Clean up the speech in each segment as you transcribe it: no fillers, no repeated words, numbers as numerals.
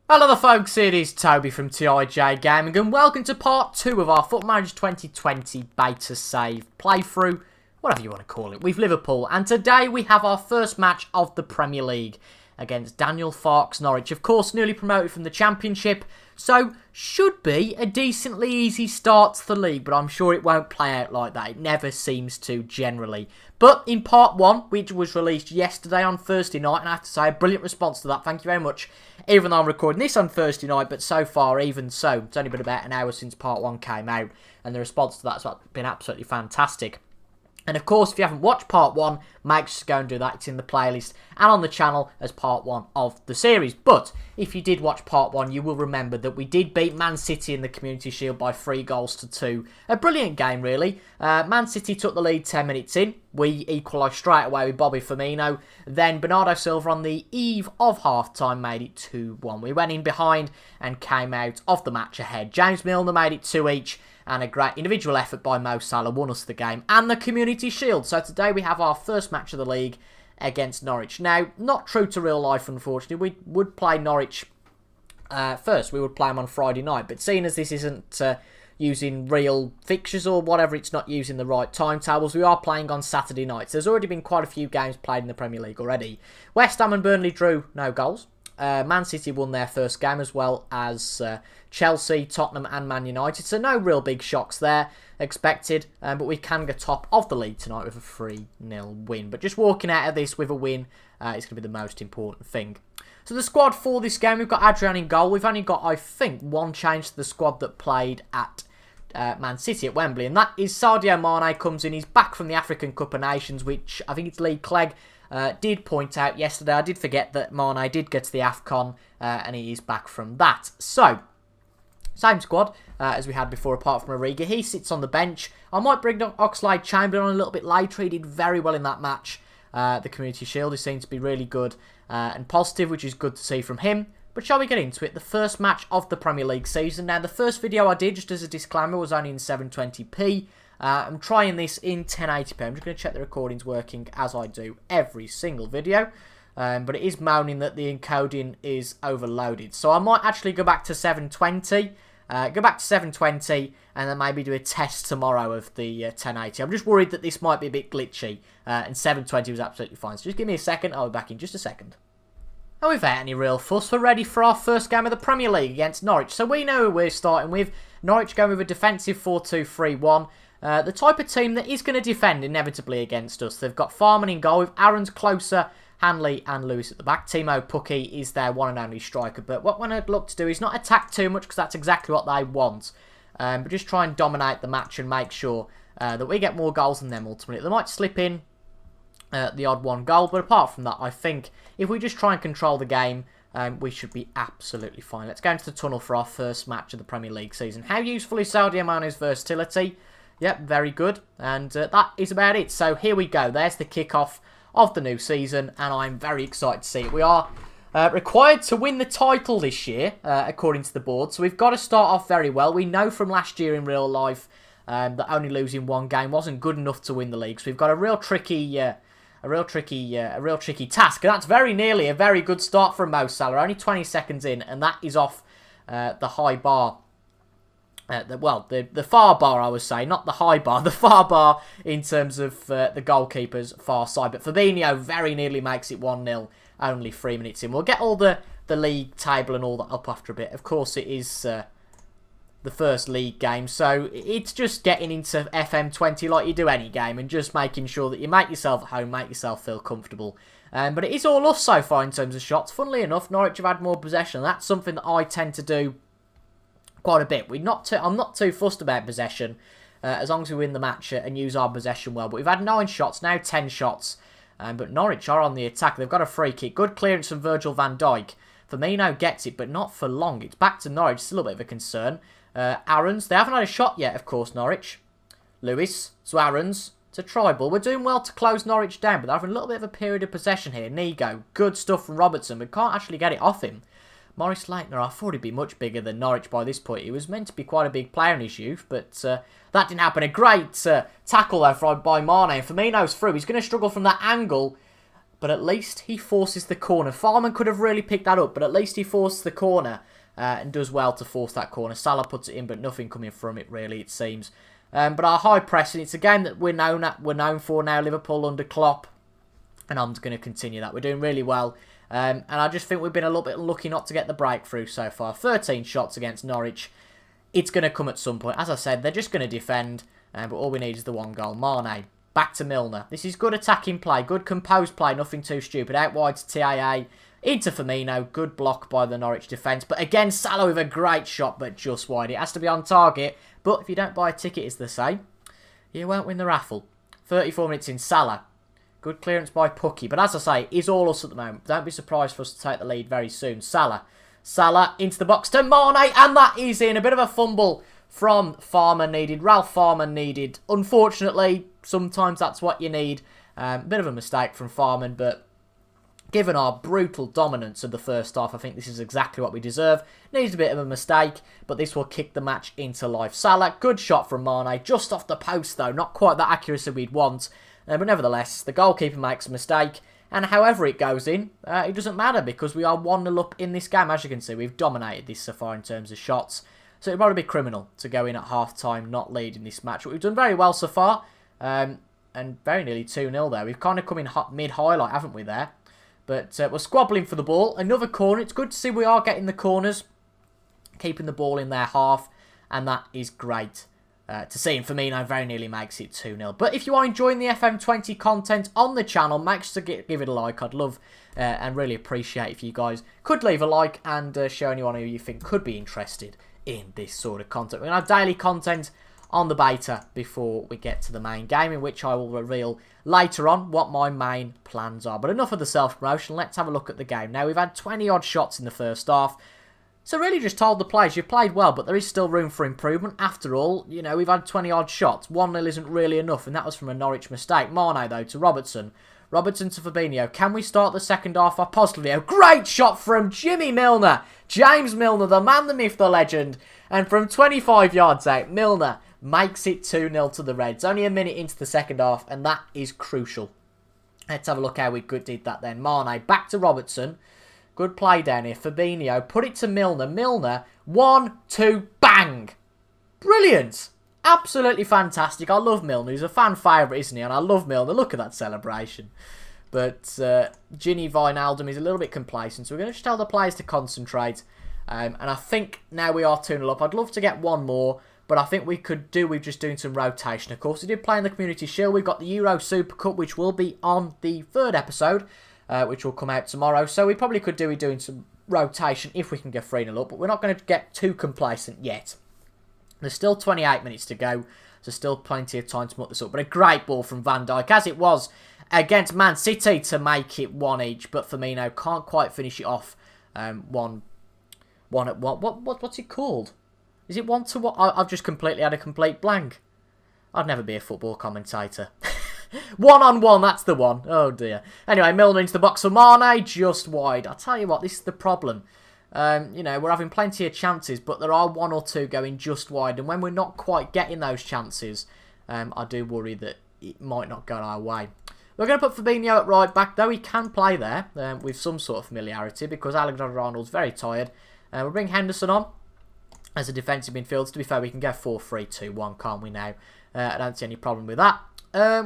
Hello there folks, it is Toby from TIJ Gaming and welcome to part 2 of our Football Manager 2020 beta save playthrough, whatever you want to call it, with Liverpool. And today we have our first match of the Premier League against Daniel Farke's Norwich. Of course, newly promoted from the Championship, so should be a decently easy start to the league, but I'm sure it won't play out like that. It never seems to generally. But in part 1, which was released yesterday on Thursday night, and I have to say a brilliant response to that, thank you very much. Even though I'm recording this on Thursday night, but so far, even so, it's only been about an hour since part 1 came out, and the response to that's been absolutely fantastic. And of course, if you haven't watched part 1, make sure to go and do that. It's in the playlist and on the channel as part 1 of the series. But if you did watch part 1, you will remember that we did beat Man City in the Community Shield by 3-2. A brilliant game, really. Man City took the lead 10 minutes in. We equalised straight away with Bobby Firmino. Then Bernardo Silva on the eve of half-time made it 2-1. We went in behind and came out of the match ahead. James Milner made it 2 each. And a great individual effort by Mo Salah won us the game and the Community Shield. So today we have our first match of the league against Norwich. Now, not true to real life, unfortunately. We would play Norwich first. We would play them on Friday night. But seeing as this isn't using real fixtures or whatever, it's not using the right timetables, we are playing on Saturday nights. There's already been quite a few games played in the Premier League already. West Ham and Burnley drew no goals. Man City won their first game as well as Chelsea, Tottenham and Man United. So no real big shocks there expected. But we can get top of the league tonight with a 3-0 win. But just walking out of this with a win is going to be the most important thing. So the squad for this game, we've got Adrian in goal. We've only got, I think, one change to the squad that played at Man City at Wembley. And that is Sadio Mane comes in. He's back from the African Cup of Nations, which I think it's Lee Clegg did point out yesterday. I did forget that Mane did get to the AFCON and he is back from that. So, same squad as we had before apart from Origa. He sits on the bench. I might bring Oxlade-Chamberlain on a little bit later. He did very well in that match. The Community Shield, he seems to be really good and positive, which is good to see from him. But shall we get into it? The first match of the Premier League season. Now, the first video I did, just as a disclaimer, was only in 720p. I'm trying this in 1080p. I'm just going to check the recording's working as I do every single video. But it is moaning that the encoding is overloaded. So I might actually go back to 720. And then maybe do a test tomorrow of the 1080. I'm just worried that this might be a bit glitchy. And 720 was absolutely fine. So just give me a second. I'll be back in just a second. And without any real fuss, we're ready for our first game of the Premier League against Norwich. So we know who we're starting with. Norwich going with a defensive 4-2-3-1. The type of team that is going to defend inevitably against us. They've got Farman in goal with Aaron's closer, Hanley and Lewis at the back. Timo Pukki is their one and only striker. But what we're going to look to do is not attack too much because that's exactly what they want. But just try and dominate the match and make sure that we get more goals than them ultimately. They might slip in the odd one goal. But apart from that, I think if we just try and control the game, we should be absolutely fine. Let's go into the tunnel for our first match of the Premier League season. How useful is Sadio Mane's versatility? Yep, very good. And that is about it. So here we go. There's the kickoff of the new season. And I'm very excited to see it. We are required to win the title this year, according to the board. So we've got to start off very well. We know from last year in real life that only losing one game wasn't good enough to win the league. So we've got a real tricky task. And that's very nearly a very good start from Mo Salah. Only 20 seconds in. And that is off the high bar. The far bar, I would say, not the high bar, the far bar in terms of the goalkeeper's far side. But Fabinho very nearly makes it 1-0, only 3 minutes in. We'll get all the league table and all that up after a bit. Of course, it is the first league game, so it's just getting into FM20 like you do any game and just making sure that you make yourself at home, make yourself feel comfortable. But it is all us so far in terms of shots. Funnily enough, Norwich have had more possession. That's something that I tend to do quite a bit. I'm not too fussed about possession as long as we win the match and use our possession well. But we've had 9 shots, now 10 shots. But Norwich are on the attack. They've got a free kick. Good clearance from Virgil van Dijk. Firmino gets it, but not for long. It's back to Norwich. It's a little bit of a concern. Aarons, they haven't had a shot yet, of course, Norwich. Lewis, to Aarons, to Tribal. We're doing well to close Norwich down, but they're having a little bit of a period of possession here. Nigo, good stuff from Robertson, but can't actually get it off him. Maurice Laitner, I thought he'd be much bigger than Norwich by this point. He was meant to be quite a big player in his youth, but that didn't happen. A great tackle there by Mane. Firmino's through. He's going to struggle from that angle, but at least he forces the corner. Farman could have really picked that up, but at least he forces the corner and does well to force that corner. Salah puts it in, but nothing coming from it really, it seems. But our high pressing, it's a game that we're known for now, Liverpool under Klopp, and I'm going to continue that. We're doing really well, and I just think we've been a little bit lucky not to get the breakthrough so far. 13 shots against Norwich. It's going to come at some point. As I said, they're just going to defend, but all we need is the one goal. Mane, back to Milner. This is good attacking play, good composed play, nothing too stupid. Out wide to TAA, into Firmino, good block by the Norwich defence. But again, Salah with a great shot, but just wide. It has to be on target, but if you don't buy a ticket, as they say, you won't win the raffle. 34 minutes in, Salah. Good clearance by Pukki, but as I say, it's all us at the moment. Don't be surprised for us to take the lead very soon. Salah into the box to Mane, and that is in. A bit of a fumble from Farman needed. Ralph Farman needed. Unfortunately, sometimes that's what you need. Bit of a mistake from Farman, but given our brutal dominance of the first half, I think this is exactly what we deserve. Needs a bit of a mistake, but this will kick the match into life. Salah, good shot from Mane, just off the post though. Not quite that accuracy we'd want. But nevertheless, the goalkeeper makes a mistake. And however it goes in, it doesn't matter because we are 1-0 up in this game. As you can see, we've dominated this so far in terms of shots. So it'd probably be criminal to go in at half-time not leading this match. But we've done very well so far. And very nearly 2-0 there. We've kind of come in mid-highlight, haven't we, there? But we're squabbling for the ball. Another corner. It's good to see we are getting the corners. Keeping the ball in their half. And that is great to see. And Firmino very nearly makes it 2-0. But if you are enjoying the FM20 content on the channel, make sure to give it a like. I'd love and really appreciate if you guys could leave a like and show anyone who you think could be interested in this sort of content. We're going to have daily content on the beta before we get to the main game, in which I will reveal later on what my main plans are. But enough of the self-promotion, let's have a look at the game. Now, we've had 20 odd shots in the first half, so really just told the players, you've played well, but there is still room for improvement. After all, you know, we've had 20 odd shots. 1-0 isn't really enough, and that was from a Norwich mistake. Mane, though, to Robertson. Robertson to Fabinho. Can we start the second half off positively? A great shot from Jimmy Milner. James Milner, the man, the myth, the legend. And from 25 yards out, Milner makes it 2-0 to the Reds. Only a minute into the second half, and that is crucial. Let's have a look how we did that then. Mane, back to Robertson. Good play down here. Fabinho, put it to Milner. Milner, 1-2, bang! Brilliant! Absolutely fantastic. I love Milner. He's a fan favourite, isn't he? And I love Milner. Look at that celebration. But Gini Wijnaldum is a little bit complacent, so we're going to just tell the players to concentrate. And I think now we are 2-0 up. I'd love to get one more, but I think we could do with just doing some rotation. Of course, we did play in the Community Shield. We've got the Euro Super Cup, which will be on the third episode, which will come out tomorrow. So we probably could do with doing some rotation if we can get 3-0 up, but we're not going to get too complacent yet. There's still 28 minutes to go, so still plenty of time to muck this up. But a great ball from Van Dijk, as it was against Man City, to make it one each. But Firmino can't quite finish it off. One at one. What's it called? Is it 1-1? I've just completely had a complete blank. I'd never be a football commentator. 1-on-1, that's the one. Oh dear. Anyway, Milner into the box for Mane, just wide. I'll tell you what, this is the problem. You know, we're having plenty of chances, but there are one or two going just wide. And when we're not quite getting those chances, I do worry that it might not go our way. We're going to put Fabinho at right back, though he can play there with some sort of familiarity because Alexander-Arnold's very tired. We'll bring Henderson on as a defensive midfielder. To be fair, we can go 4-3-2-1, can't we now? I don't see any problem with that.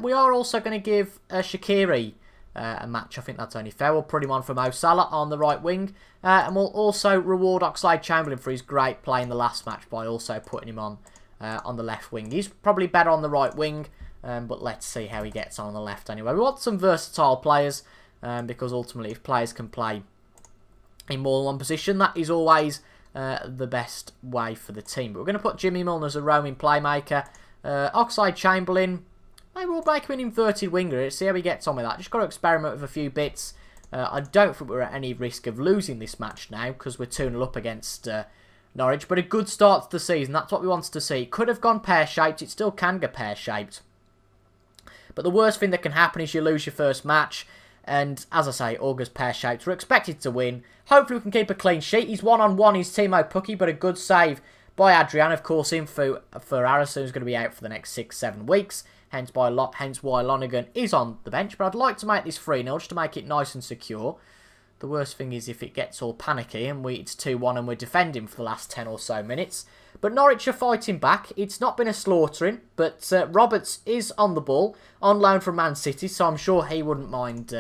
We are also going to give Shaqiri a match. I think that's only fair. We'll put him on for Mo Salah on the right wing. And we'll also reward Oxlade-Chamberlain for his great play in the last match by also putting him on the left wing. He's probably better on the right wing, but let's see how he gets on the left anyway. We want some versatile players because ultimately if players can play in more than one position, that is always the best way for the team. But we're going to put Jimmy Milner as a roaming playmaker. Oxlade-Chamberlain, maybe we'll make him an inverted winger. Let's see how he gets on with that. Just got to experiment with a few bits. I don't think we're at any risk of losing this match now because we're 2-0 up against Norwich. But a good start to the season. That's what we wanted to see. It could have gone pear-shaped. It still can go pear-shaped. But the worst thing that can happen is you lose your first match. And as I say, all goes pear-shaped. We're expected to win. Hopefully we can keep a clean sheet. He's one-on-one. He's Timo Pukki, but a good save by Adrian. Of course, in for Harrison, who's going to be out for the next 6-7 weeks. hence why Lonergan is on the bench. But I'd like to make this 3-0 just to make it nice and secure. The worst thing is if it gets all panicky and it's 2-1 and we're defending for the last 10 or so minutes. But Norwich are fighting back. It's not been a slaughtering, but Roberts is on the ball, on loan from Man City, so I'm sure he wouldn't mind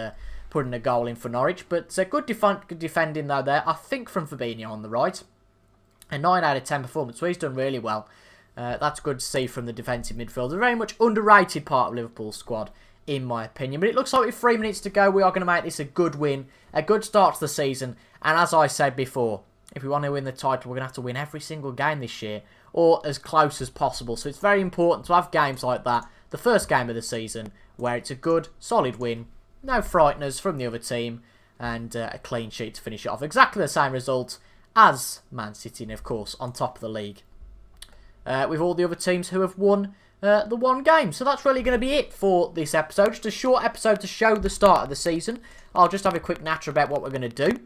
putting a goal in for Norwich. But good defending though there, I think, from Fabinho on the right. A 9 out of 10 performance, so he's done really well. That's good to see from the defensive midfield. A very much underrated part of Liverpool's squad, in my opinion. But it looks like with 3 minutes to go, we are going to make this a good win, a good start to the season. And as I said before, if we want to win the title, we're going to have to win every single game this year, or as close as possible. So it's very important to have games like that, the first game of the season, where it's a good, solid win, no frighteners from the other team, and a clean sheet to finish it off. Exactly the same result as Man City, and of course, on top of the league. With all the other teams who have won the one game. So that's really going to be it for this episode. Just a short episode to show the start of the season. I'll just have a quick natter about what we're going to do.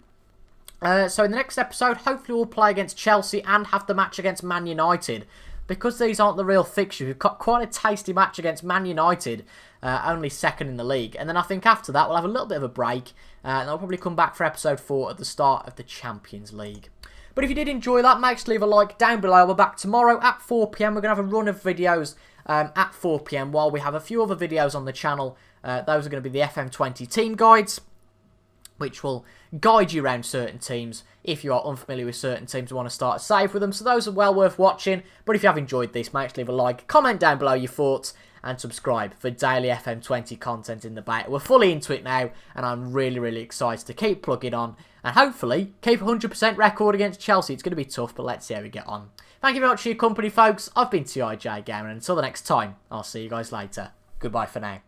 So in the next episode, hopefully we'll play against Chelsea and have the match against Man United. Because these aren't the real fixtures, we've got quite a tasty match against Man United, only second in the league. And then I think after that, we'll have a little bit of a break. And I'll probably come back for episode 4 at the start of the Champions League. But if you did enjoy that, make sure to leave a like down below. We're back tomorrow at 4 PM. We're going to have a run of videos at 4 PM while we have a few other videos on the channel. Those are going to be the FM20 team guides, which will guide you around certain teams if you are unfamiliar with certain teams and want to start a save with them. So those are well worth watching. But if you have enjoyed this, make sure to leave a like, comment down below your thoughts, and subscribe for daily FM20 content in the beta. We're fully into it now, and I'm really, really excited to keep plugging on and hopefully keep a 100% record against Chelsea. It's going to be tough, but let's see how we get on. Thank you very much for your company, folks. I've been TIJ Gamer, and until the next time, I'll see you guys later. Goodbye for now.